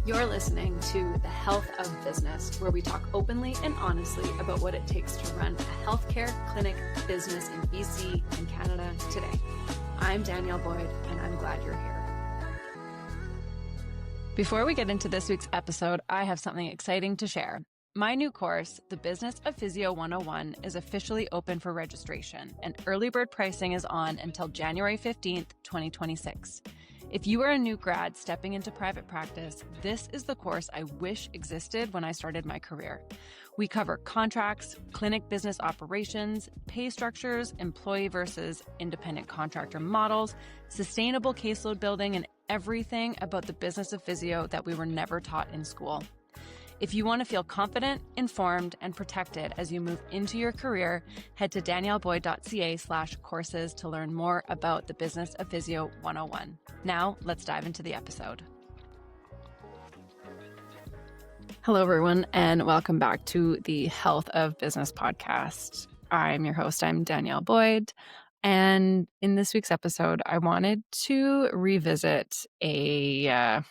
You're listening to The Health of Business, where we talk openly and honestly about what it takes to run a healthcare clinic business in BC and Canada today. I'm Danielle Boyd, and I'm glad you're here. Before we get into this week's episode, I have something exciting to share. My new course, The Business of Physio 101, is officially open for registration, and early bird pricing is on until January 15th, 2026. If you are a new grad stepping into private practice, this is the course I wish existed when I started my career. We cover contracts, clinic business operations, pay structures, employee versus independent contractor models, sustainable caseload building, and everything about the business of physio that we were never taught in school. If you want to feel confident, informed, and protected as you move into your career, head to danielleboyd.ca/courses to learn more about the Business of Physio 101. Now, let's dive into the episode. Hello, everyone, and welcome back to the Health of Business podcast. I'm your host. I'm Danielle Boyd. And in this week's episode, I wanted to revisit a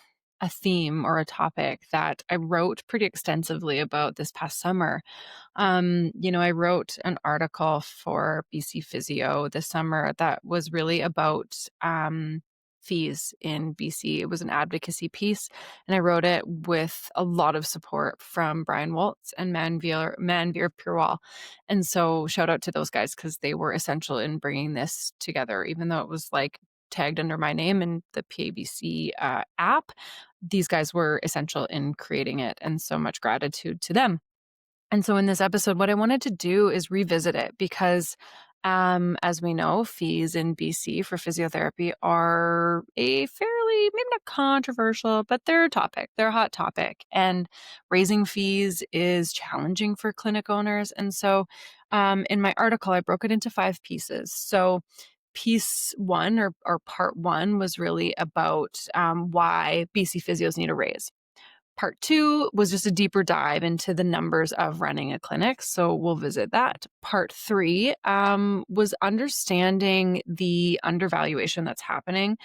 theme or a topic that I wrote pretty extensively about this past summer. I wrote an article for BC Physio this summer that was really about fees in BC. It was an advocacy piece, and I wrote it with a lot of support from Brian Waltz and Manveer Purewal. And so shout out to those guys because they were essential in bringing this together, even though it was like tagged under my name in the PABC app. These guys were essential in creating it, and so much gratitude to them. And so in this episode, what I wanted to do is revisit it because, as we know, fees in BC for physiotherapy are a fairly, maybe not controversial, but they're a topic. They're a hot topic. And raising fees is challenging for clinic owners. And so in my article, I broke it into 5 pieces. So piece 1 or part 1 was really about why BC physios need a raise. Part 2 was just a deeper dive into the numbers of running a clinic. So we'll visit that. Part 3 was understanding the undervaluation that's happening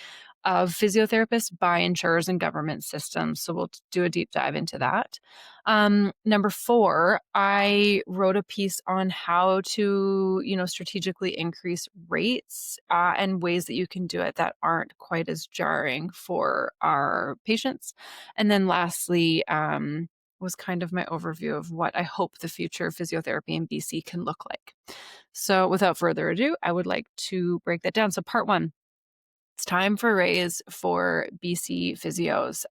of physiotherapists by insurers and government systems. So we'll do a deep dive into that. Number 4, I wrote a piece on how to, strategically increase rates and ways that you can do it that aren't quite as jarring for our patients. And then lastly, was kind of my overview of what I hope the future of physiotherapy in BC can look like. So without further ado, I would like to break that down. So part 1. It's time for a raise for BC physios.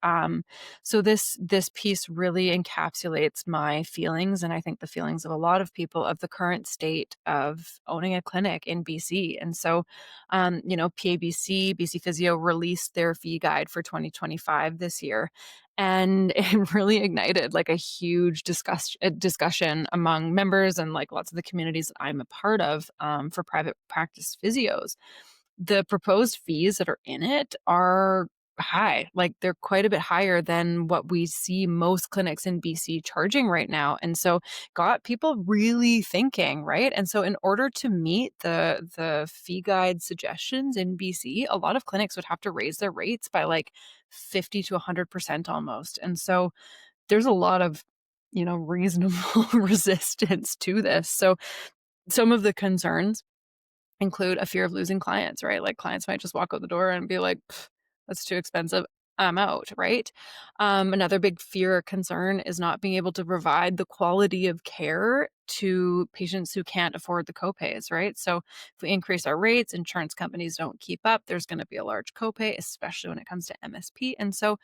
So this piece really encapsulates my feelings, and I think the feelings of a lot of people of the current state of owning a clinic in BC. And so, PABC, BC Physio released their fee guide for 2025 this year. And it really ignited like a huge discussion among members and like lots of the communities that I'm a part of for private practice physios. The proposed fees that are in it are high. Like they're quite a bit higher than what we see most clinics in BC charging right now. And so got people really thinking, right? And so in order to meet the fee guide suggestions in BC, a lot of clinics would have to raise their rates by like 50 to 100% almost. And so there's a lot of, reasonable resistance to this. So some of the concerns include a fear of losing clients, right? Like clients might just walk out the door and be like, that's too expensive. I'm out, right? Another big fear or concern is not being able to provide the quality of care to patients who can't afford the copays, right? So if we increase our rates, insurance companies don't keep up, there's going to be a large copay, especially when it comes to MSP. And so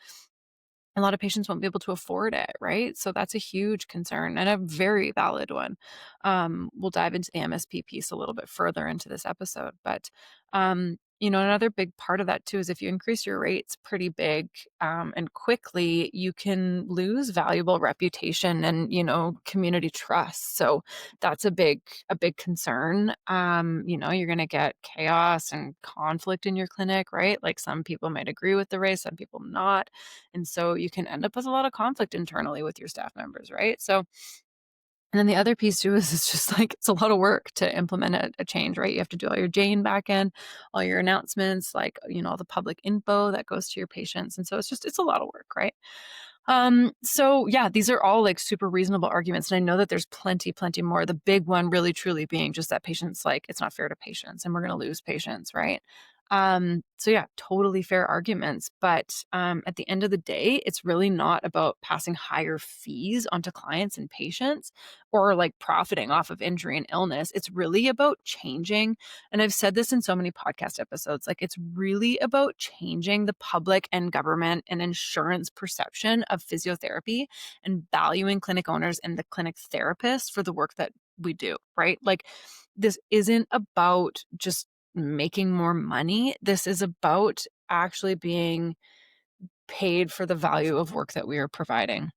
a lot of patients won't be able to afford it, right? So that's a huge concern and a very valid one. We'll dive into the MSP piece a little bit further into this episode, but another big part of that too is if you increase your rates pretty big and quickly, you can lose valuable reputation and community trust. So that's a big concern. You're going to get chaos and conflict in your clinic, right? Like some people might agree with the raise, some people not, and so you can end up with a lot of conflict internally with your staff members, right? So. And then the other piece too is it's just like, it's a lot of work to implement a change, right? You have to do all your Jane backend, all your announcements, like, all the public info that goes to your patients. And so it's a lot of work, right? So yeah, these are all like super reasonable arguments. And I know that there's plenty more. The big one really truly being just that patients like it's not fair to patients and we're going to lose patients, right? So yeah, totally fair arguments. But at the end of the day, it's really not about passing higher fees onto clients and patients or like profiting off of injury and illness. It's really about changing. And I've said this in so many podcast episodes, like it's really about changing the public and government and insurance perception of physiotherapy and valuing clinic owners and the clinic therapists for the work that we do, right? Like this isn't about just making more money. This is about actually being paid for the value of work that we are providing,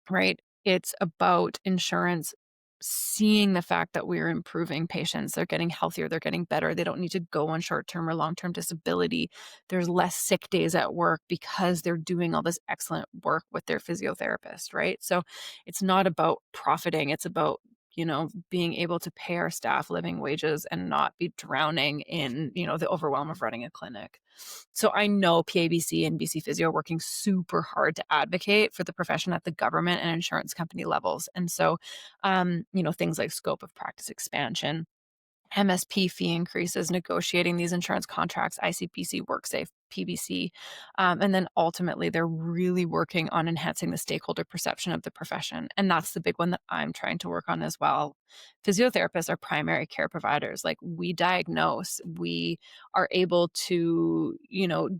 right? It's about insurance seeing the fact that we're improving patients. They're getting healthier, they're getting better. They don't need to go on short-term or long-term disability. There's less sick days at work because they're doing all this excellent work with their physiotherapist, right? So it's not about profiting, it's about being able to pay our staff living wages and not be drowning in, the overwhelm of running a clinic. So I know PABC and BC Physio are working super hard to advocate for the profession at the government and insurance company levels. And so, things like scope of practice expansion, MSP fee increases, negotiating these insurance contracts, ICPC, WorkSafe, PBC. And then ultimately, they're really working on enhancing the stakeholder perception of the profession. And that's the big one that I'm trying to work on as well. Physiotherapists are primary care providers. Like we diagnose, we are able to,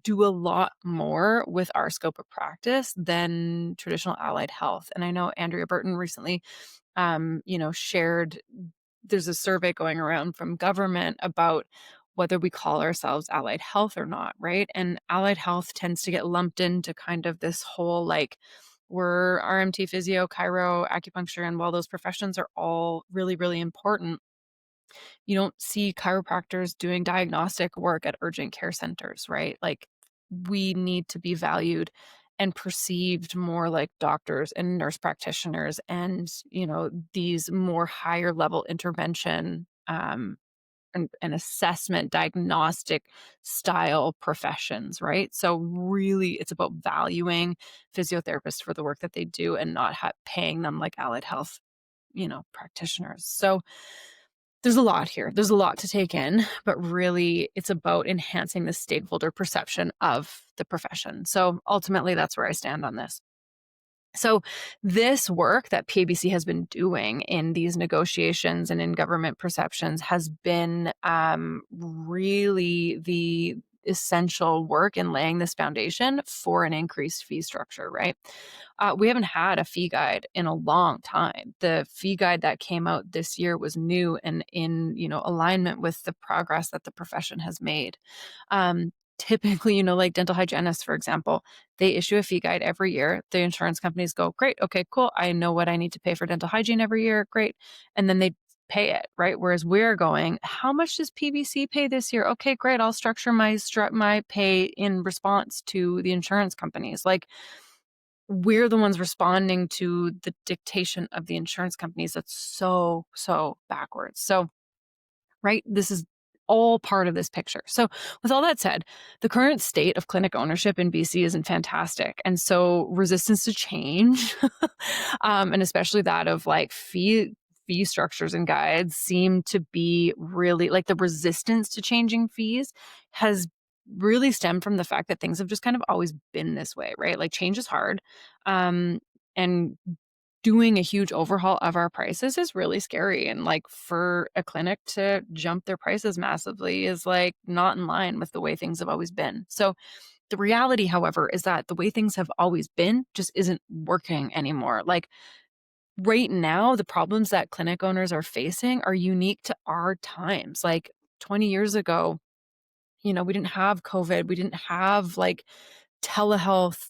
do a lot more with our scope of practice than traditional allied health. And I know Andrea Burton recently shared there's a survey going around from government about whether we call ourselves allied health or not, right? And allied health tends to get lumped into kind of this whole like we're RMT, physio, chiro, acupuncture, and while those professions are all really, really important, you don't see chiropractors doing diagnostic work at urgent care centers, right? Like we need to be valued and perceived more like doctors and nurse practitioners and, these more higher level intervention and assessment diagnostic style professions, right? So really it's about valuing physiotherapists for the work that they do and not paying them like allied health, practitioners. So there's a lot here. There's a lot to take in, but really it's about enhancing the stakeholder perception of the profession. So ultimately, that's where I stand on this. So this work that PABC has been doing in these negotiations and in government perceptions has been really the essential work in laying this foundation for an increased fee structure, right? We haven't had a fee guide in a long time. The fee guide that came out this year was new and in, alignment with the progress that the profession has made. Typically, like dental hygienists, for example, they issue a fee guide every year. The insurance companies go, great, okay, cool. I know what I need to pay for dental hygiene every year. Great. And then they pay it, right? Whereas we're going, how much does PBC pay this year? Okay, great. I'll structure my pay in response to the insurance companies. Like we're the ones responding to the dictation of the insurance companies. That's so, so backwards. So, right, this is all part of this picture. So with all that said, the current state of clinic ownership in BC isn't fantastic. And so resistance to change, and especially that of like fee structures and guides seem to be really like the resistance to changing fees has really stemmed from the fact that things have just kind of always been this way, right? Like change is hard. And doing a huge overhaul of our prices is really scary. And like for a clinic to jump their prices massively is like not in line with the way things have always been. So the reality, however, is that the way things have always been just isn't working anymore. Like right now, the problems that clinic owners are facing are unique to our times. Like 20 years ago, we didn't have COVID, we didn't have like telehealth,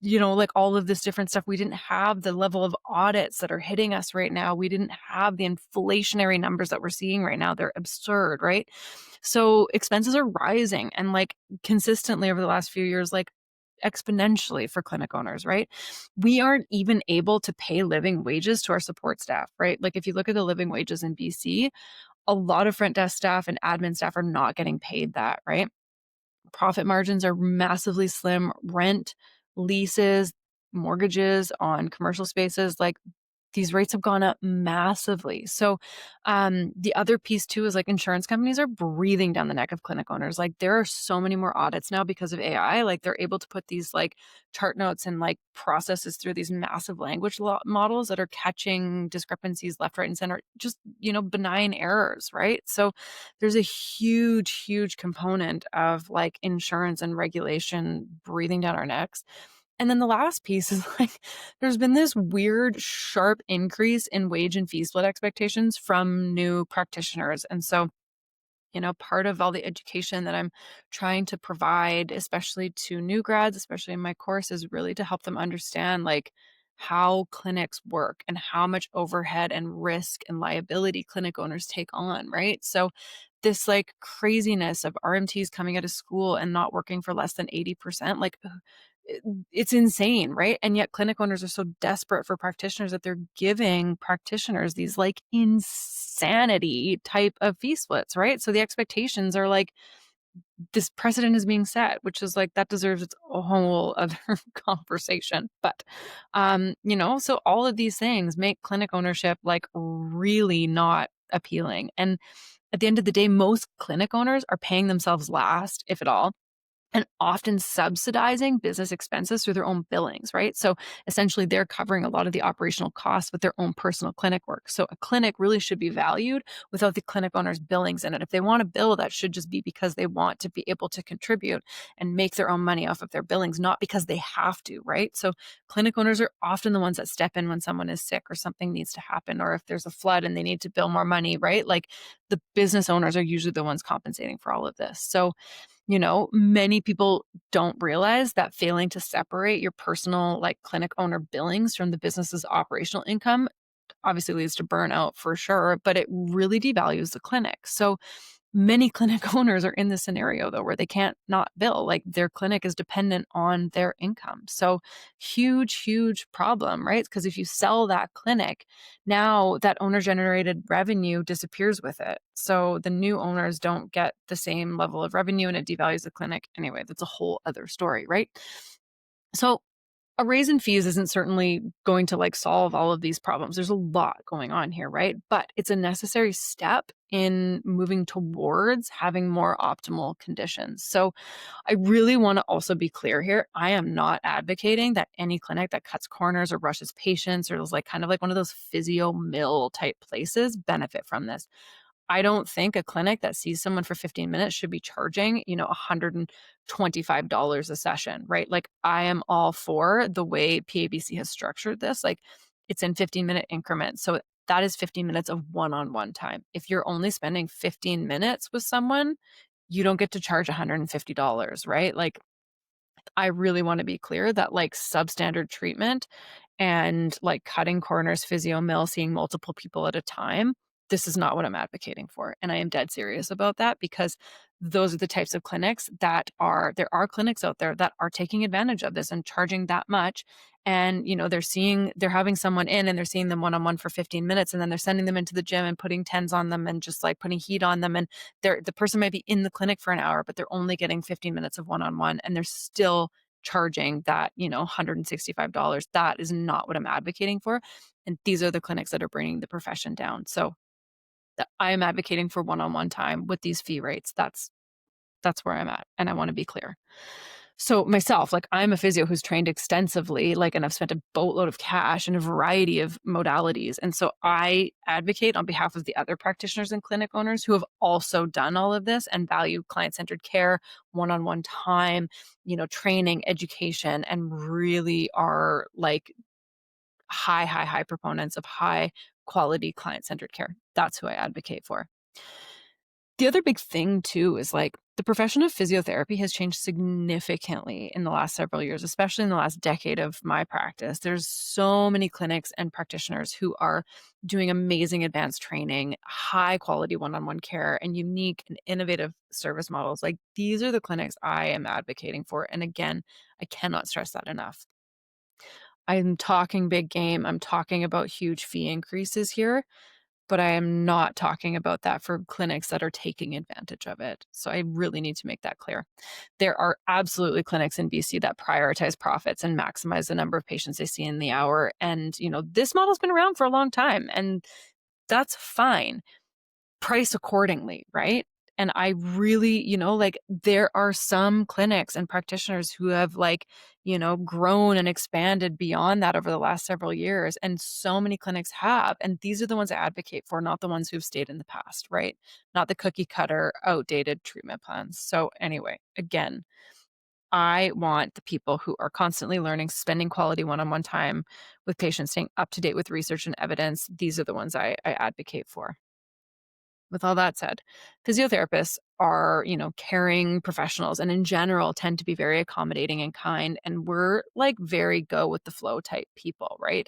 like all of this different stuff. We didn't have the level of audits that are hitting us right now. We didn't have the inflationary numbers that we're seeing right now. They're absurd, right? So expenses are rising and like consistently over the last few years, like exponentially for clinic owners, right? We aren't even able to pay living wages to our support staff, right? Like if you look at the living wages in BC, a lot of front desk staff and admin staff are not getting paid that, right? Profit margins are massively slim. Rent, leases, mortgages, on commercial spaces, like these rates have gone up massively. So the other piece too is like insurance companies are breathing down the neck of clinic owners. Like there are so many more audits now because of AI. Like they're able to put these like chart notes and like processes through these massive language models that are catching discrepancies left, right, and center, just, benign errors, right? So there's a huge component of like insurance and regulation breathing down our necks. And then the last piece is like, there's been this weird, sharp increase in wage and fee split expectations from new practitioners. And so, part of all the education that I'm trying to provide, especially to new grads, especially in my course, is really to help them understand like how clinics work and how much overhead and risk and liability clinic owners take on, right? So this like craziness of RMTs coming out of school and not working for less than 80%, like it's insane, right? And yet clinic owners are so desperate for practitioners that they're giving practitioners these like insanity type of fee splits, right? So the expectations are like this precedent is being set, which is like that deserves its whole other conversation. But so all of these things make clinic ownership like really not appealing. And at the end of the day, most clinic owners are paying themselves last, if at all, and often subsidizing business expenses through their own billings, right? So essentially, they're covering a lot of the operational costs with their own personal clinic work. So a clinic really should be valued without the clinic owner's billings in it. If they want to bill, that should just be because they want to be able to contribute and make their own money off of their billings, not because they have to, right? So clinic owners are often the ones that step in when someone is sick or something needs to happen, or if there's a flood and they need to bill more money, right? Like the business owners are usually the ones compensating for all of this. So many people don't realize that failing to separate your personal like clinic owner billings from the business's operational income obviously leads to burnout for sure, but it really devalues the clinic. So many clinic owners are in this scenario though, where they can't not bill, like their clinic is dependent on their income. So huge problem, right? Because if you sell that clinic, now that owner generated revenue disappears with it. So the new owners don't get the same level of revenue and it devalues the clinic. Anyway, that's a whole other story, right? So a raise in fees isn't certainly going to like solve all of these problems. There's a lot going on here, right? But it's a necessary step in moving towards having more optimal conditions. So I really want to also be clear here. I am not advocating that any clinic that cuts corners or rushes patients or is like kind of like one of those physio mill type places benefit from this. I don't think a clinic that sees someone for 15 minutes should be charging, $125 a session, right? Like I am all for the way PABC has structured this. Like it's in 15-minute increments. So that is 15 minutes of one-on-one time. If you're only spending 15 minutes with someone, you don't get to charge $150, right? Like I really want to be clear that like substandard treatment and like cutting corners, physio mill, seeing multiple people at a time, this is not what I'm advocating for. And I am dead serious about that because those are the types of clinics there are clinics out there that are taking advantage of this and charging that much. And, they're having someone in and they're seeing them one-on-one for 15 minutes and then they're sending them into the gym and putting tens on them and just like putting heat on them. And the person might be in the clinic for an hour, but they're only getting 15 minutes of one-on-one and they're still charging that, $165. That is not what I'm advocating for. And these are the clinics that are bringing the profession down. So I am advocating for one-on-one time with these fee rates. That's where I'm at. And I want to be clear. So myself, like I'm a physio who's trained extensively, like, and I've spent a boatload of cash in a variety of modalities. And so I advocate on behalf of the other practitioners and clinic owners who have also done all of this and value client-centered care, one-on-one time, training, education, and really are like high proponents of high quality client-centered care. That's who I advocate for. The other big thing too is like the profession of physiotherapy has changed significantly in the last several years, especially in the last decade of my practice. There's so many clinics and practitioners who are doing amazing advanced training, high quality one-on-one care, and unique and innovative service models. Like these are the clinics I am advocating for. And again, I cannot stress that enough. I'm talking big game. I'm talking about huge fee increases here. but I am not talking about that for clinics that are taking advantage of it. So I really need to make that clear. There are absolutely clinics in BC that prioritize profits and maximize the number of patients they see in the hour. And, this model's been around for a long time, and that's fine. Price accordingly, right? And I really, there are some clinics and practitioners who have grown and expanded beyond that over the last several years. And so many clinics have. And these are the ones I advocate for, not the ones who've stayed in the past, right? Not the cookie cutter, outdated treatment plans. So anyway, again, I want the people who are constantly learning, spending quality one-on-one time with patients, staying up to date with research and evidence. These are the ones I advocate for. With all that said, physiotherapists are, caring professionals and in general tend to be very accommodating and kind. And we're like very go with the flow type people, right?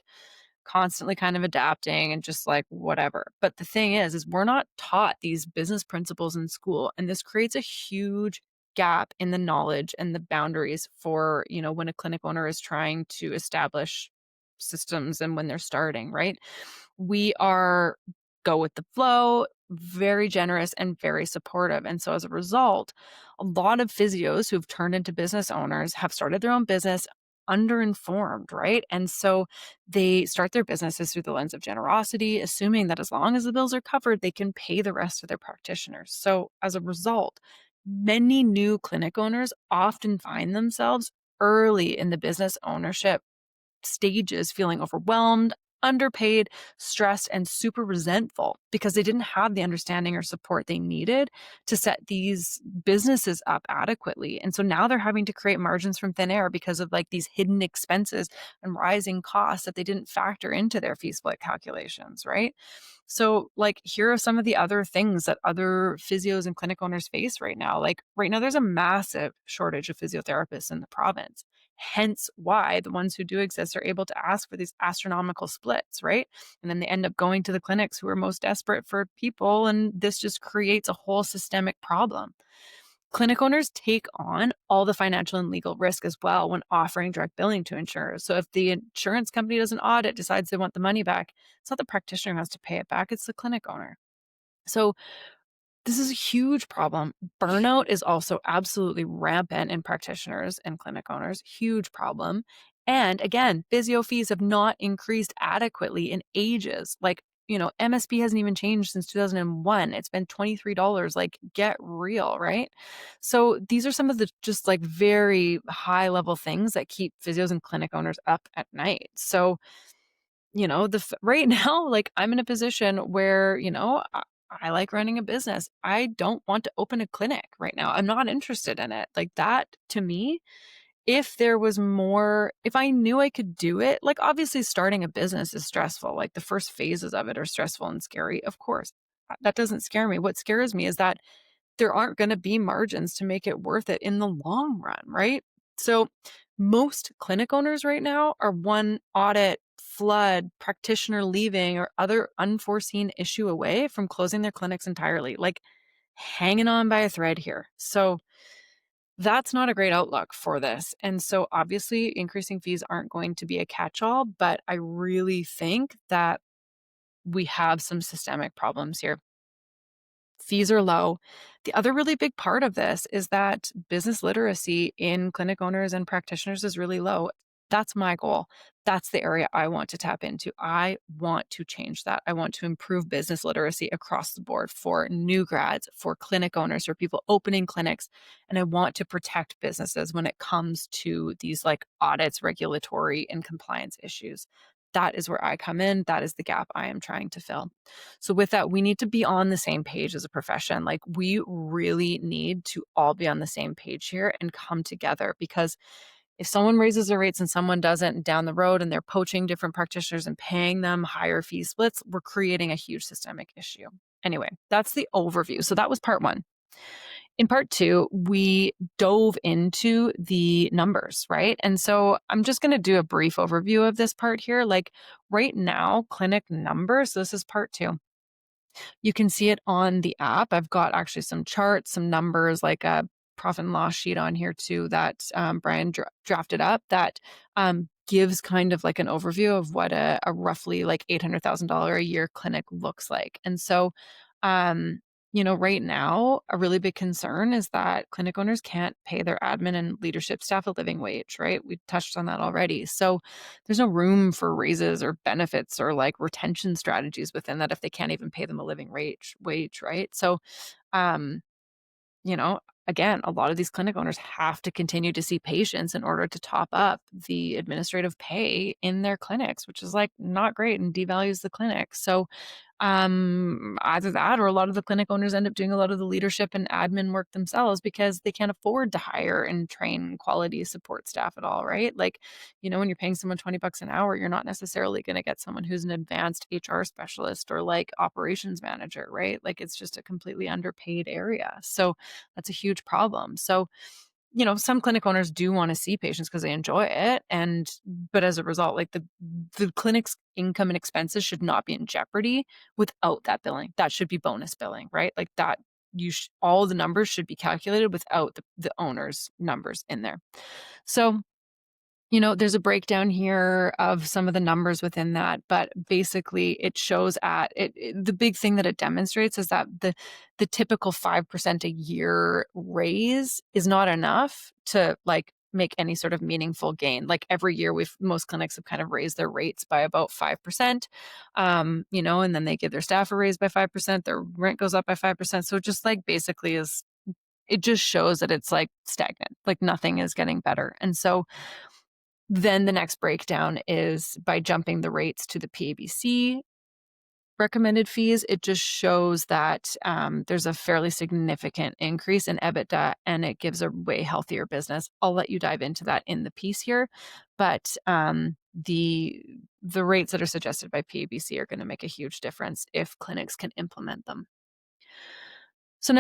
Constantly kind of adapting and just like whatever. But the thing is we're not taught these business principles in school. And this creates a huge gap in the knowledge and the boundaries for, when a clinic owner is trying to establish systems and when they're starting, right? We are go with the flow, very generous and very supportive. And so as a result, a lot of physios who've turned into business owners have started their own business underinformed, right? And so they start their businesses through the lens of generosity, assuming that as long as the bills are covered, they can pay the rest of their practitioners. So as a result, many new clinic owners often find themselves early in the business ownership stages feeling overwhelmed, underpaid, stressed, and super resentful because they didn't have the understanding or support they needed to set these businesses up adequately. And so now they're having to create margins from thin air because of these hidden expenses and rising costs that they didn't factor into their fee split calculations, right? So, here are some of the other things that other physios and clinic owners face right now. Right now, there's a massive shortage of physiotherapists in the province. Hence why the ones who do exist are able to ask for these astronomical splits, right? And then they end up going to the clinics who are most desperate for people. And this just creates a whole systemic problem. Clinic owners take on all the financial and legal risk as well when offering direct billing to insurers. So if the insurance company does an audit, decides they want the money back, it's not the practitioner who has to pay it back, it's the clinic owner. So this is a huge problem. Burnout is also absolutely rampant in practitioners and clinic owners, huge problem. And again, physio fees have not increased adequately in ages. MSP hasn't even changed since 2001. It's been $23. Get real, right? So these are some of the just very high level things that keep physios and clinic owners up at night. So, right now, I'm in a position where, I like running a business. I don't want to open a clinic right now. I'm not interested in it. That to me, if there was more, if I knew I could do it, obviously starting a business is stressful. The first phases of it are stressful and scary, of course. That doesn't scare me. What scares me is that there aren't going to be margins to make it worth it in the long run, right? So most clinic owners right now are one audit, flood, practitioner leaving, or other unforeseen issue away from closing their clinics entirely, hanging on by a thread here. So that's not a great outlook for this. And so obviously increasing fees aren't going to be a catch-all, but I really think that we have some systemic problems here. Fees are low. The other really big part of this is that business literacy in clinic owners and practitioners is really low. That's my goal. That's the area I want to tap into. I want to change that. I want to improve business literacy across the board for new grads, for clinic owners, for people opening clinics. And I want to protect businesses when it comes to these audits, regulatory, and compliance issues. That is where I come in. That is the gap I am trying to fill. So with that, we need to be on the same page as a profession. We really need to all be on the same page here and come together, because if someone raises their rates and someone doesn't down the road and they're poaching different practitioners and paying them higher fee splits, we're creating a huge systemic issue. Anyway, that's the overview. So that was part one. In part two, we dove into the numbers, right? And so I'm just going to do a brief overview of this part here. Right now, clinic numbers, so this is part two. You can see it on the app. I've got actually some charts, some numbers, a profit and loss sheet on here too that Brian drafted up that gives kind of like an overview of what a roughly like $800,000 a year clinic looks like. And so, um, right now, a really big concern is that clinic owners can't pay their admin and leadership staff a living wage, right? We touched on that already. So there's no room for raises or benefits or like retention strategies within that if they can't even pay them a living wage, right? So, um, you know, again, a lot of these clinic owners have to continue to see patients in order to top up the administrative pay in their clinics, which is like not great and devalues the clinic. So, either that or a lot of the clinic owners end up doing a lot of the leadership and admin work themselves because they can't afford to hire and train quality support staff at all, right? Like, when you're paying someone $20 an hour, you're not necessarily going to get someone who's an advanced HR specialist or like operations manager, right? Like it's just a completely underpaid area. So that's a huge problem. So, some clinic owners do want to see patients because they enjoy it. But as a result, like the clinic's income and expenses should not be in jeopardy without that billing. That should be bonus billing, right? Like that all the numbers should be calculated without the owner's numbers in there. So, there's a breakdown here of some of the numbers within that, but basically it shows the big thing that it demonstrates is that the typical 5% a year raise is not enough to like make any sort of meaningful gain. Like every year most clinics have kind of raised their rates by about 5%, and then they give their staff a raise by 5%, their rent goes up by 5%. So it just like basically it just shows that it's like stagnant, like nothing is getting better. And so then the next breakdown is by jumping the rates to the PABC recommended fees. It just shows that there's a fairly significant increase in EBITDA and it gives a way healthier business. I'll let you dive into that in the piece here. But the rates that are suggested by PABC are going to make a huge difference if clinics can implement them. So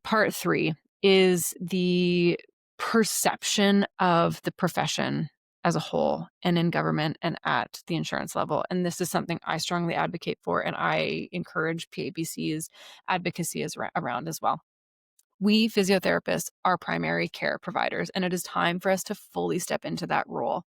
part three, is the perception of the profession as a whole and in government and at the insurance level. And this is something I strongly advocate for, and I encourage PABC's advocacy around as well. We physiotherapists are primary care providers, and it is time for us to fully step into that role.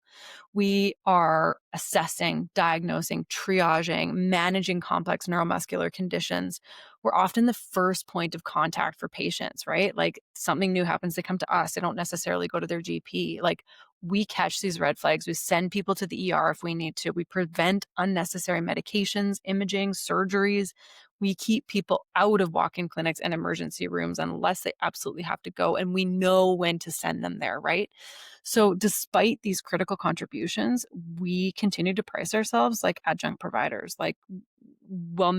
We are assessing, diagnosing, triaging, managing complex neuromuscular conditions. We're often the first point of contact for patients, right? Like something new happens, they come to us. They don't necessarily go to their GP. Like we catch these red flags. We send people to the ER if we need to. We prevent unnecessary medications, imaging, surgeries. We keep people out of walk-in clinics and emergency rooms unless they absolutely have to go. And we know when to send them there, right? So despite these critical contributions, we continue to price ourselves like adjunct providers. Like, well,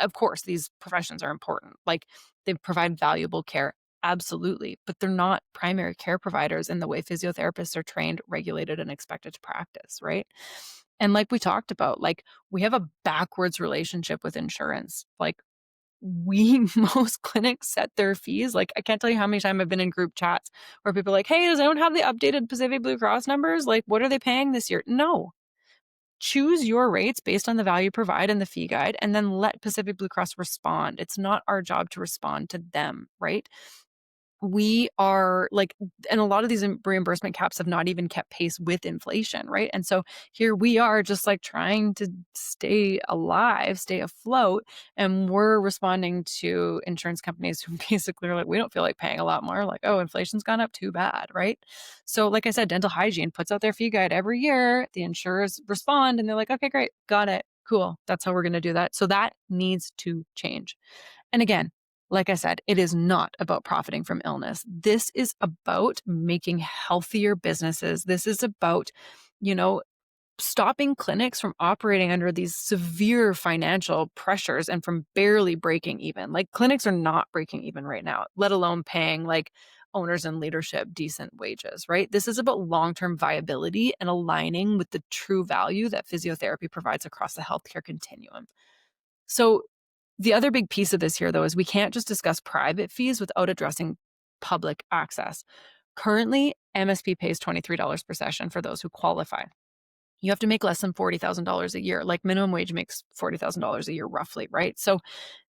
of course, these professions are important. Like they provide valuable care. Absolutely. But they're not primary care providers in the way physiotherapists are trained, regulated, and expected to practice, right? And like we talked about, like we have a backwards relationship with insurance. Like most clinics set their fees. Like I can't tell you how many times I've been in group chats where people are like, hey, does anyone have the updated Pacific Blue Cross numbers? Like, what are they paying this year? No. Choose your rates based on the value provided in the fee guide and then let Pacific Blue Cross respond. It's not our job to respond to them, right? We are like, and a lot of these reimbursement caps have not even kept pace with inflation, right? And so here we are just like trying to stay alive, stay afloat, and we're responding to insurance companies who basically are like, we don't feel like paying a lot more. Like, oh, inflation's gone up, too bad, right? So like I said, dental hygiene puts out their fee guide every year. The insurers respond and they're like, okay, great, got it, cool. That's how we're going to do that. So that needs to change. And again, like I said, it is not about profiting from illness. This is about making healthier businesses. This is about, stopping clinics from operating under these severe financial pressures and from barely breaking even. Like clinics are not breaking even right now, let alone paying like owners and leadership decent wages, right? This is about long-term viability and aligning with the true value that physiotherapy provides across the healthcare continuum. So the other big piece of this here, though, is we can't just discuss private fees without addressing public access. Currently, MSP pays $23 per session for those who qualify. You have to make less than $40,000 a year. Like minimum wage makes $40,000 a year roughly, right? So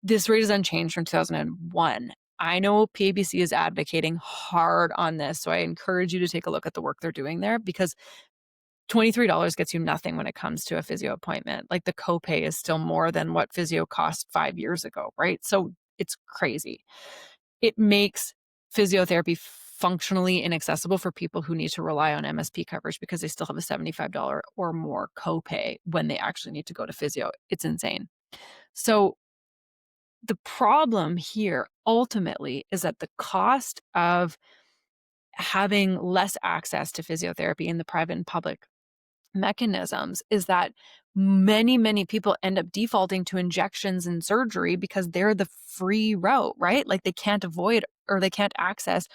this rate is unchanged from 2001. I know PABC is advocating hard on this, so I encourage you to take a look at the work they're doing there because $23 gets you nothing when it comes to a physio appointment. Like the copay is still more than what physio cost 5 years ago, right? So it's crazy. It makes physiotherapy functionally inaccessible for people who need to rely on MSP coverage because they still have a $75 or more copay when they actually need to go to physio. It's insane. So the problem here ultimately is that the cost of having less access to physiotherapy in the private and public mechanisms is that many people end up defaulting to injections and surgery because they're the free route, right? Like they can't avoid or they can't access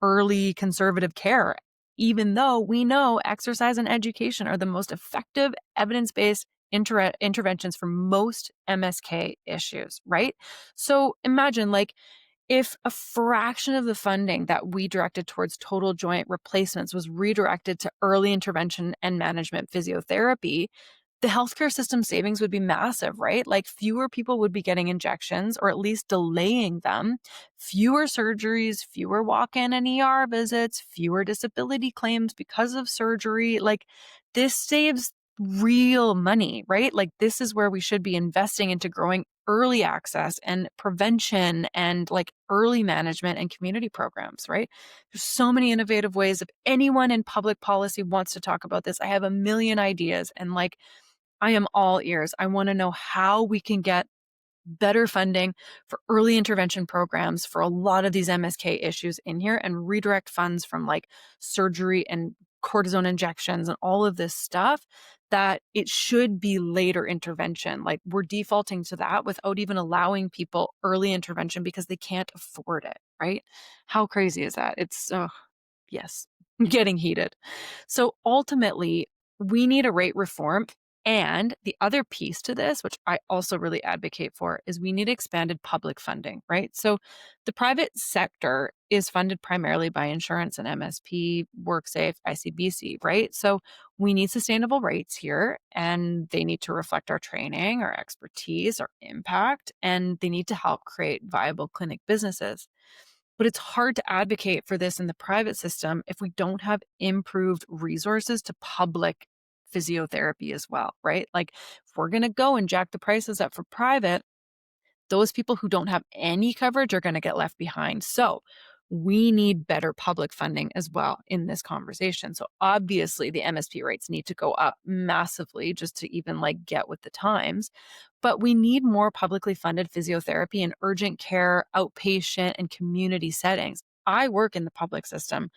early conservative care, even though we know exercise and education are the most effective evidence-based interventions for most MSK issues, right? So imagine like if a fraction of the funding that we directed towards total joint replacements was redirected to early intervention and management physiotherapy, the healthcare system savings would be massive, right? Like fewer people would be getting injections or at least delaying them, fewer surgeries, fewer walk-in and ER visits, fewer disability claims because of surgery. Like this saves real money, right? Like this is where we should be investing into growing early access and prevention and like early management and community programs, right? There's so many innovative ways. If anyone in public policy wants to talk about this, I have a million ideas and like I am all ears. I want to know how we can get better funding for early intervention programs for a lot of these MSK issues in here and redirect funds from like surgery and cortisone injections and all of this stuff that it should be later intervention. Like we're defaulting to that without even allowing people early intervention because they can't afford it, right? How crazy is that? It's, yes, getting heated. So ultimately, we need a rate reform. And the other piece to this, which I also really advocate for, is we need expanded public funding, right? So the private sector is funded primarily by insurance and MSP, WorkSafe, ICBC, right? So we need sustainable rates here, and they need to reflect our training, our expertise, our impact, and they need to help create viable clinic businesses. But it's hard to advocate for this in the private system if we don't have improved resources to public physiotherapy as well, right? Like if we're going to go and jack the prices up for private, those people who don't have any coverage are going to get left behind. So we need better public funding as well in this conversation. So obviously the MSP rates need to go up massively just to even like get with the times. But we need more publicly funded physiotherapy in urgent care, outpatient, and community settings. I work in the public system.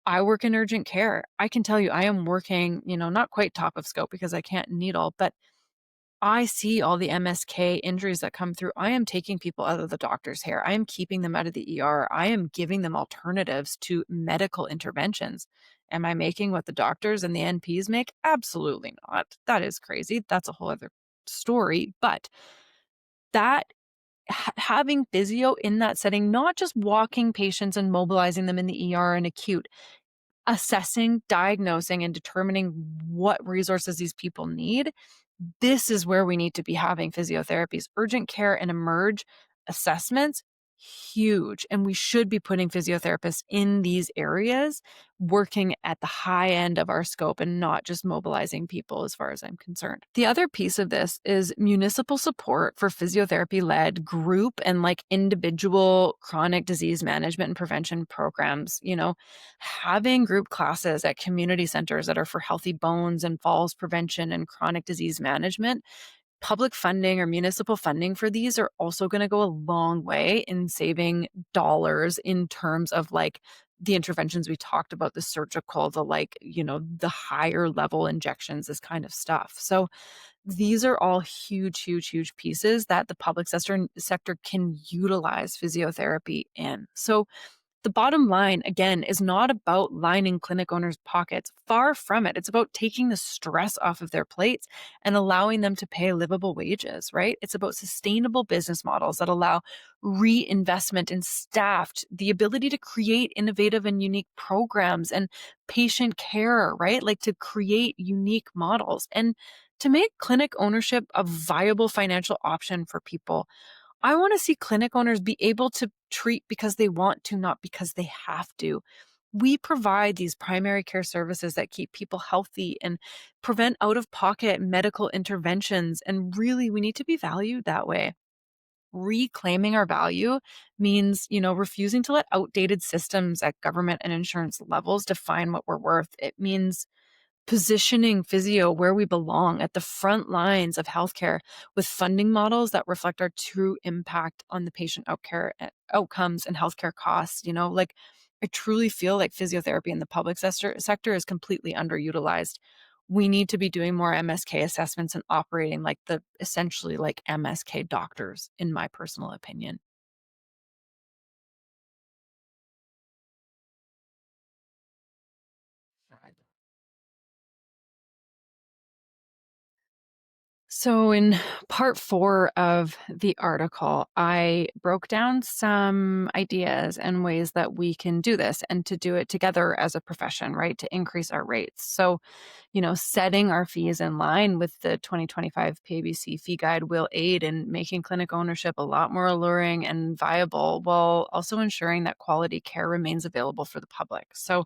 I work in urgent care. I can tell you I am working, not quite top of scope because I can't needle, but I see all the MSK injuries that come through. I am taking people out of the doctor's hair. I am keeping them out of the ER. I am giving them alternatives to medical interventions. Am I making what the doctors and the NPs make? Absolutely not. That is crazy. That's a whole other story. But that having physio in that setting, not just walking patients and mobilizing them in the ER and acute, assessing, diagnosing, and determining what resources these people need, this is where we need to be having physiotherapies. Urgent care and emerge assessments, huge. And we should be putting physiotherapists in these areas, working at the high end of our scope and not just mobilizing people as far as I'm concerned. The other piece of this is municipal support for physiotherapy-led group and like individual chronic disease management and prevention programs. Having group classes at community centers that are for healthy bones and falls prevention and chronic disease management, public funding or municipal funding for these are also going to go a long way in saving dollars in terms of like the interventions we talked about, the surgical, the higher level injections, this kind of stuff. So these are all huge pieces that the public sector can utilize physiotherapy in. So the bottom line, again, is not about lining clinic owners' pockets. Far from it. It's about taking the stress off of their plates and allowing them to pay livable wages, right? It's about sustainable business models that allow reinvestment in staff, the ability to create innovative and unique programs and patient care, right? Like to create unique models and to make clinic ownership a viable financial option for people. I want to see clinic owners be able to treat because they want to, not because they have to. We provide these primary care services that keep people healthy and prevent out of pocket medical interventions. And really, we need to be valued that way. Reclaiming our value means, refusing to let outdated systems at government and insurance levels define what we're worth. It means positioning physio where we belong at the front lines of healthcare with funding models that reflect our true impact on the patient outcomes and healthcare costs. Like I truly feel like physiotherapy in the public sector is completely underutilized. We need to be doing more MSK assessments and operating like the essentially like MSK doctors, in my personal opinion. So, in part 4 of the article, I broke down some ideas and ways that we can do this and to do it together as a profession, right? To increase our rates. So, setting our fees in line with the 2025 PABC fee guide will aid in making clinic ownership a lot more alluring and viable while also ensuring that quality care remains available for the public. So,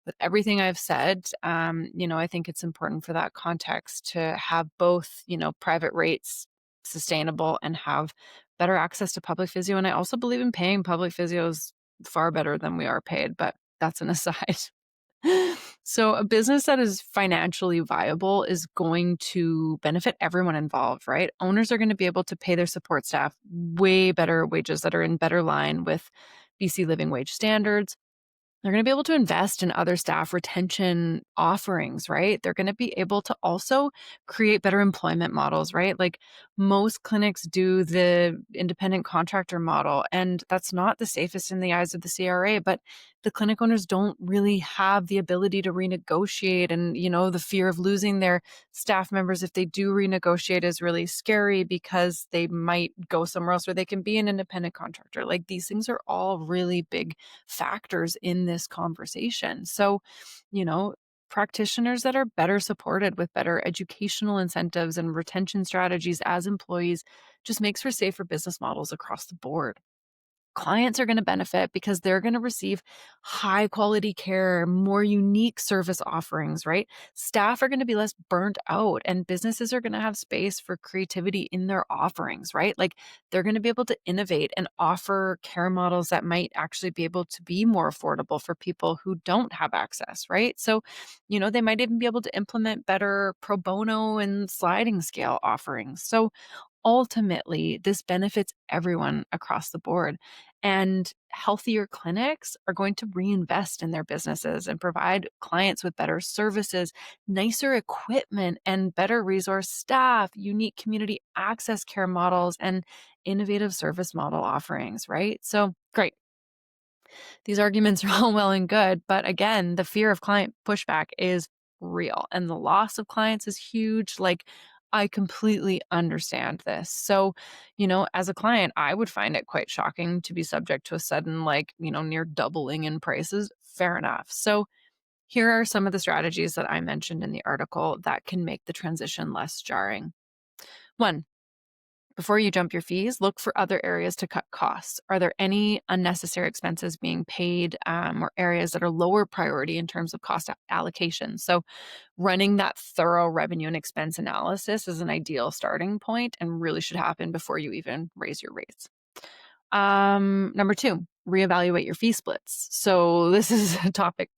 with everything I've said, I think it's important for that context to have both, private rates sustainable and have better access to public physio. And I also believe in paying public physios far better than we are paid, but that's an aside. So, a business that is financially viable is going to benefit everyone involved, right? Owners are going to be able to pay their support staff way better wages that are in better line with BC living wage standards. They're going to be able to invest in other staff retention offerings, right? They're going to be able to also create better employment models, right? Like most clinics do the independent contractor model, and that's not the safest in the eyes of the CRA, but the clinic owners don't really have the ability to renegotiate. And, the fear of losing their staff members if they do renegotiate is really scary because they might go somewhere else where they can be an independent contractor. Like these things are all really big factors in this conversation. So, you know, practitioners that are better supported with better educational incentives and retention strategies as employees just makes for safer business models across the board. Clients are going to benefit because they're going to receive high quality care, more unique service offerings, right? Staff are going to be less burnt out and businesses are going to have space for creativity in their offerings, right? Like they're going to be able to innovate and offer care models that might actually be able to be more affordable for people who don't have access, right? So, they might even be able to implement better pro bono and sliding scale offerings. So, ultimately, this benefits everyone across the board. And healthier clinics are going to reinvest in their businesses and provide clients with better services, nicer equipment, and better resource staff, unique community access care models, and innovative service model offerings, right? So, great. These arguments are all well and good, but again, the fear of client pushback is real and the loss of clients is huge. Like, I completely understand this. So, as a client, I would find it quite shocking to be subject to a sudden, like, near doubling in prices. Fair enough. So, here are some of the strategies that I mentioned in the article that can make the transition less jarring. One, before you jump your fees, look for other areas to cut costs. Are there any unnecessary expenses being paid or areas that are lower priority in terms of cost allocation? So, running that thorough revenue and expense analysis is an ideal starting point and really should happen before you even raise your rates. Number two, reevaluate your fee splits. So, this is a topic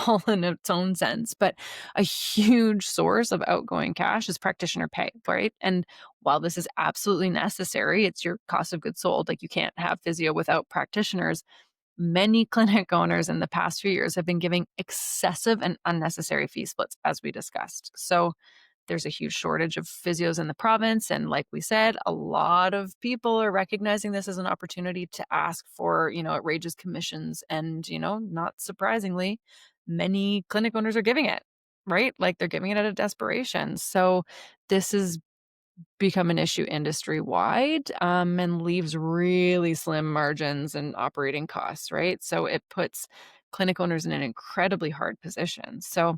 all in its own sense, but a huge source of outgoing cash is practitioner pay, right? And while this is absolutely necessary, it's your cost of goods sold. Like you can't have physio without practitioners. Many clinic owners in the past few years have been giving excessive and unnecessary fee splits, as we discussed. So there's a huge shortage of physios in the province. And like we said, a lot of people are recognizing this as an opportunity to ask for, outrageous commissions. And, not surprisingly, many clinic owners are giving it, right? Like they're giving it out of desperation. So this has become an issue industry wide and leaves really slim margins and operating costs, right? So it puts clinic owners in an incredibly hard position. So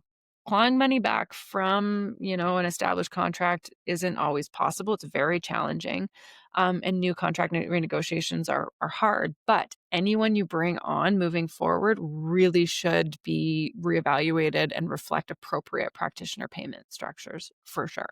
clawing money back from, an established contract isn't always possible. It's very challenging. And new contract renegotiations are hard. But anyone you bring on moving forward really should be reevaluated and reflect appropriate practitioner payment structures for sure.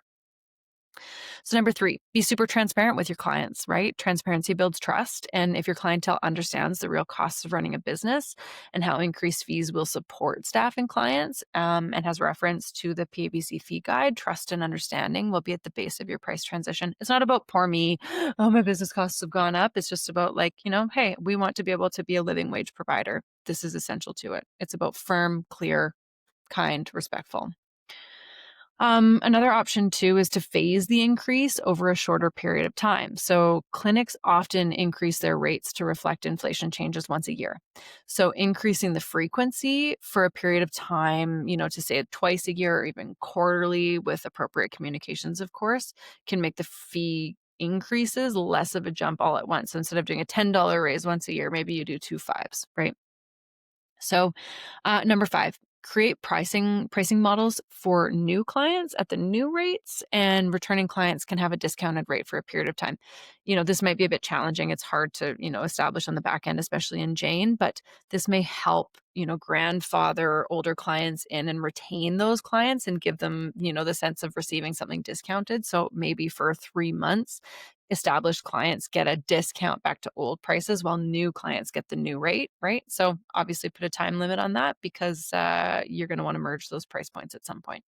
So number 3, be super transparent with your clients, right? Transparency builds trust. And if your clientele understands the real costs of running a business and how increased fees will support staff and clients, and has reference to the PABC fee guide, trust and understanding will be at the base of your price transition. It's not about poor me, oh, my business costs have gone up. It's just about hey, we want to be able to be a living wage provider. This is essential to it. It's about firm, clear, kind, respectful. Another option too is to phase the increase over a shorter period of time. So clinics often increase their rates to reflect inflation changes once a year. So increasing the frequency for a period of time, to say twice a year or even quarterly with appropriate communications, of course, can make the fee increases less of a jump all at once. So instead of doing a $10 raise once a year, maybe you do 2 5s, right? So, number 5, create pricing models for new clients at the new rates, and returning clients can have a discounted rate for a period of time. This might be a bit challenging. It's hard to, establish on the back end, especially in Jane, but this may help, grandfather older clients in and retain those clients and give them, the sense of receiving something discounted. So maybe for 3 months, established clients get a discount back to old prices while new clients get the new rate, right? So obviously put a time limit on that because you're going to want to merge those price points at some point.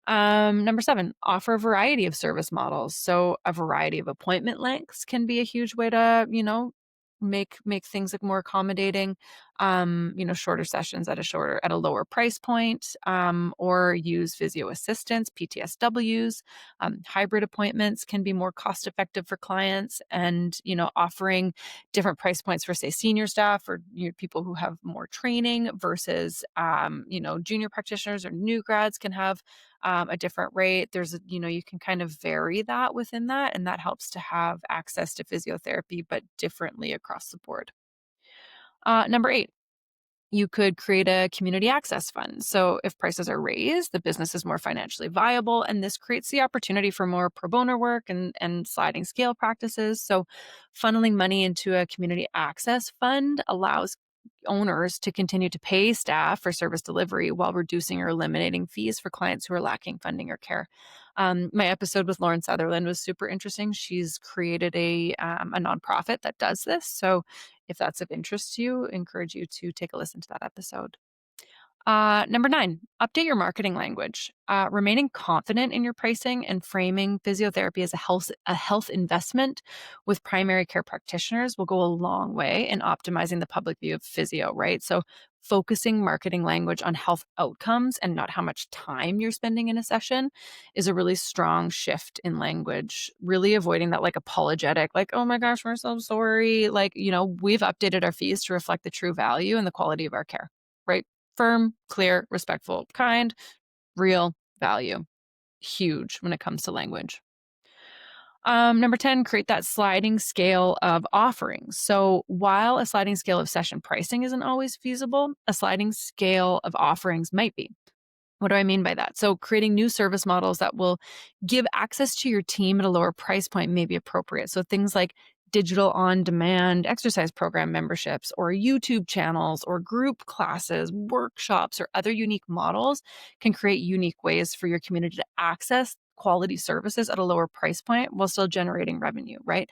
Number 7, offer a variety of service models. So a variety of appointment lengths can be a huge way to, make things look more accommodating. Shorter sessions at a lower price point, or use physio assistants, PTSWs. Hybrid appointments can be more cost effective for clients, and offering different price points for say senior staff or people who have more training versus junior practitioners or new grads can have a different rate. You can kind of vary that within that, and that helps to have access to physiotherapy, but differently across the board. Number 8, you could create a community access fund. So if prices are raised, the business is more financially viable, and this creates the opportunity for more pro bono work and sliding scale practices. So funneling money into a community access fund allows owners to continue to pay staff for service delivery while reducing or eliminating fees for clients who are lacking funding or care. My episode with Lauren Sutherland was super interesting. She's created a nonprofit that does this. So if that's of interest to you, I encourage you to take a listen to that episode. Number 9, update your marketing language. Remaining confident in your pricing and framing physiotherapy as a health investment with primary care practitioners will go a long way in optimizing the public view of physio, right? So focusing marketing language on health outcomes and not how much time you're spending in a session is a really strong shift in language, really avoiding that apologetic, oh my gosh, we're so sorry. We've updated our fees to reflect the true value and the quality of our care, right? Firm, clear, respectful, kind, real value. Huge when it comes to language. Number 10, create that sliding scale of offerings. So while a sliding scale of session pricing isn't always feasible, a sliding scale of offerings might be. What do I mean by that? So creating new service models that will give access to your team at a lower price point may be appropriate. So things like digital on-demand exercise program memberships or YouTube channels or group classes, workshops, or other unique models can create unique ways for your community to access quality services at a lower price point while still generating revenue, right?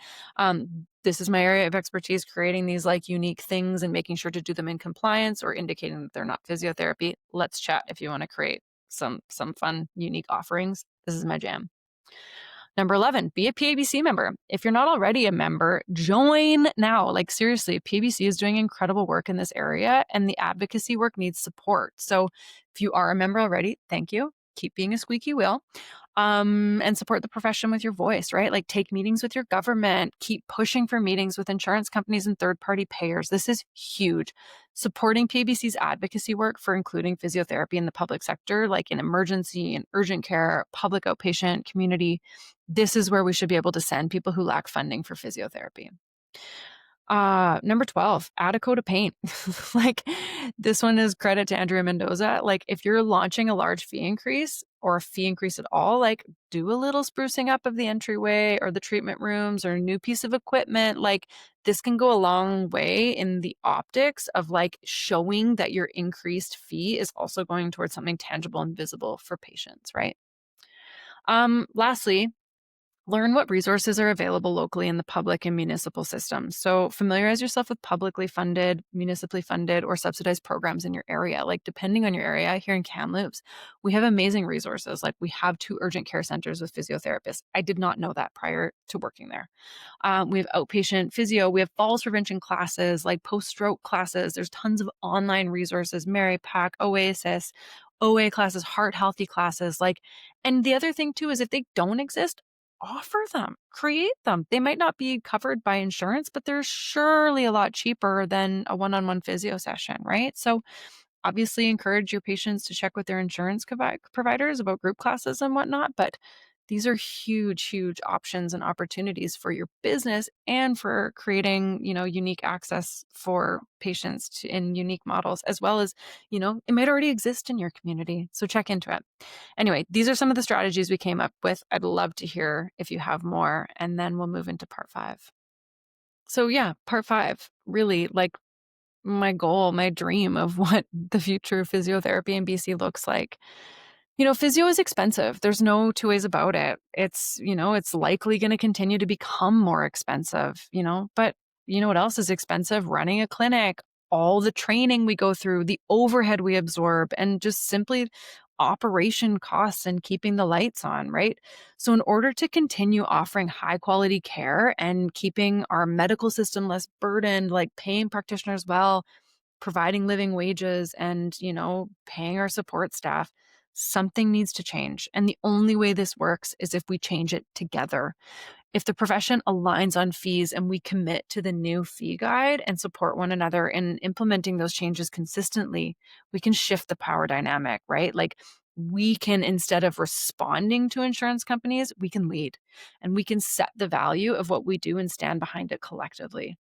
This is my area of expertise, creating these unique things and making sure to do them in compliance or indicating that they're not physiotherapy. Let's chat if you want to create some fun, unique offerings. This is my jam. Number 11, be a PABC member. If you're not already a member, join now. Seriously, PABC is doing incredible work in this area and the advocacy work needs support. So if you are a member already, thank you. Keep being a squeaky wheel. And support the profession with your voice, right? Take meetings with your government, keep pushing for meetings with insurance companies and third-party payers. This is huge. Supporting PABC's advocacy work for including physiotherapy in the public sector, like in emergency and urgent care, public outpatient, community. This is where we should be able to send people who lack funding for physiotherapy. Number 12, add a coat of paint. Like, this one is credit to Andrea Mendoza. Like, if you're launching a large fee increase or a fee increase at all, like, do a little sprucing up of the entryway or the treatment rooms or a new piece of equipment. Like, this can go a long way in the optics of like showing that your increased fee is also going towards something tangible and visible for patients, right? Lastly, learn what resources are available locally in the public and municipal systems. So familiarize yourself with publicly funded, municipally funded, or subsidized programs in your area. Like, depending on your area, here in Kamloops, we have amazing resources. Like, we have 2 urgent care centers with physiotherapists. I did not know that prior to working there. We have outpatient physio. We have falls prevention classes, like post-stroke classes. There's tons of online resources, Mary Pack, Oasis, OA classes, heart healthy classes. Like, and the other thing too is if they don't exist, offer them, create them. They might not be covered by insurance, but they're surely a lot cheaper than a one-on-one physio session, right? So obviously encourage your patients to check with their insurance providers about group classes and whatnot, but these are huge, huge options and opportunities for your business and for creating, unique access for patients in unique models, as well as, it might already exist in your community. So check into it. Anyway, these are some of the strategies we came up with. I'd love to hear if you have more, and then we'll move into part 5. So yeah, part 5, really like my goal, my dream of what the future of physiotherapy in BC looks like. Physio is expensive. There's no two ways about it. It's likely going to continue to become more expensive, but you know what else is expensive? Running a clinic, all the training we go through, the overhead we absorb, and just simply operation costs and keeping the lights on, right? So, in order to continue offering high quality care and keeping our medical system less burdened, like paying practitioners well, providing living wages, and, paying our support staff, something needs to change. And the only way this works is if we change it together. If the profession aligns on fees and we commit to the new fee guide and support one another in implementing those changes consistently, we can shift the power dynamic, right? Like, we can, instead of responding to insurance companies, we can lead and we can set the value of what we do and stand behind it collectively.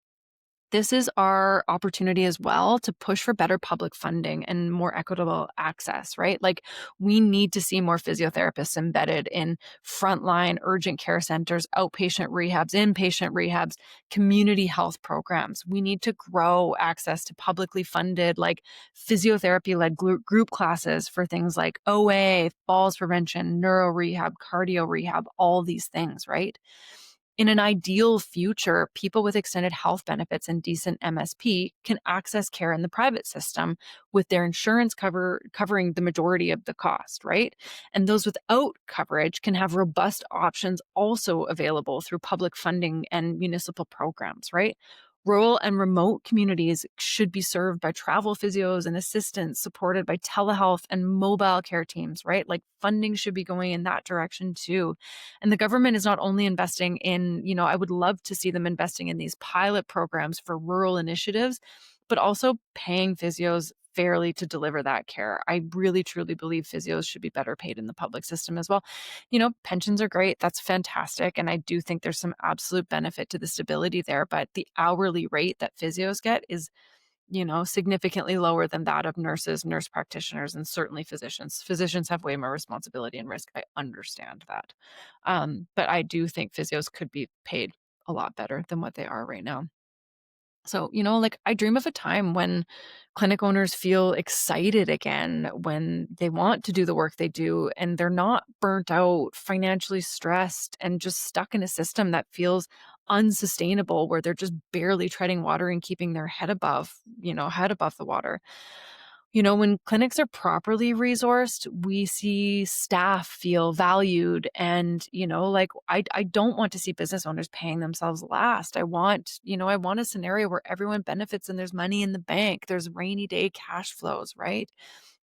This is our opportunity as well to push for better public funding and more equitable access, right? Like, we need to see more physiotherapists embedded in frontline urgent care centers, outpatient rehabs, inpatient rehabs, community health programs. We need to grow access to publicly funded, like physiotherapy-led group classes for things like OA, falls prevention, neuro rehab, cardio rehab, all these things, right? In an ideal future, people with extended health benefits and decent MSP can access care in the private system with their insurance covering the majority of the cost, right? And those without coverage can have robust options also available through public funding and municipal programs, right? Rural and remote communities should be served by travel physios and assistants supported by telehealth and mobile care teams, right? Like, funding should be going in that direction too. And the government is not only investing in, I would love to see them investing in these pilot programs for rural initiatives, but also paying physios fairly to deliver that care. I really truly believe physios should be better paid in the public system as well. Pensions are great. That's fantastic. And I do think there's some absolute benefit to the stability there, but the hourly rate that physios get is, significantly lower than that of nurses, nurse practitioners, and certainly physicians. Physicians have way more responsibility and risk. I understand that. But I do think physios could be paid a lot better than what they are right now. So, like, I dream of a time when clinic owners feel excited again, when they want to do the work they do and they're not burnt out, financially stressed, and just stuck in a system that feels unsustainable, where they're just barely treading water and keeping their head above the water. When clinics are properly resourced, we see staff feel valued. And, like, I don't want to see business owners paying themselves last. I want a scenario where everyone benefits and there's money in the bank. There's rainy day cash flows, right?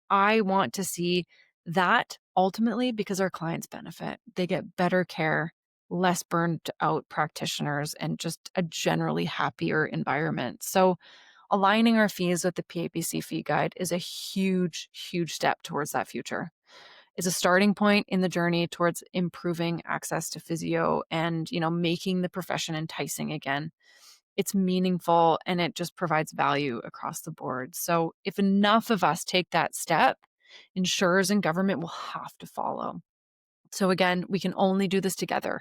I want to see that ultimately because our clients benefit. They get better care, less burned out practitioners, and just a generally happier environment. So, aligning our fees with the PABC fee guide is a huge, huge step towards that future. It's a starting point in the journey towards improving access to physio and, making the profession enticing again. it's meaningful, and it just provides value across the board. So if enough of us take that step, insurers and government will have to follow. So again, we can only do this together.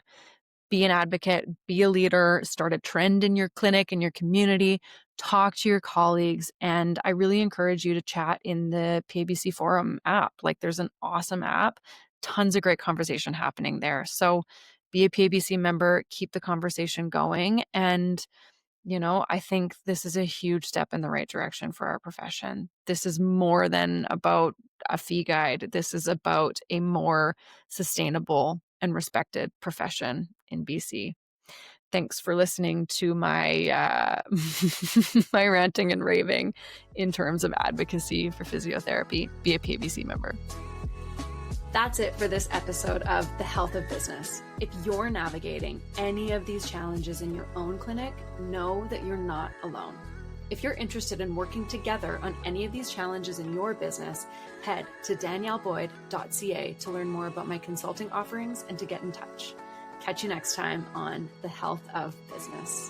Be an advocate, be a leader, start a trend in your clinic, in your community, talk to your colleagues. And I really encourage you to chat in the PABC forum app. Like, there's an awesome app, tons of great conversation happening there. So be a PABC member, keep the conversation going. And I think this is a huge step in the right direction for our profession. This is more than about a fee guide. This is about a more sustainable and respected profession in BC. Thanks for listening to my my ranting and raving in terms of advocacy for physiotherapy. Be a PABC member. That's it for this episode of The Health of Business. If you're navigating any of these challenges in your own clinic, know that you're not alone. If you're interested in working together on any of these challenges in your business, head to danielleboyd.ca to learn more about my consulting offerings and to get in touch. Catch you next time on The Health of Business.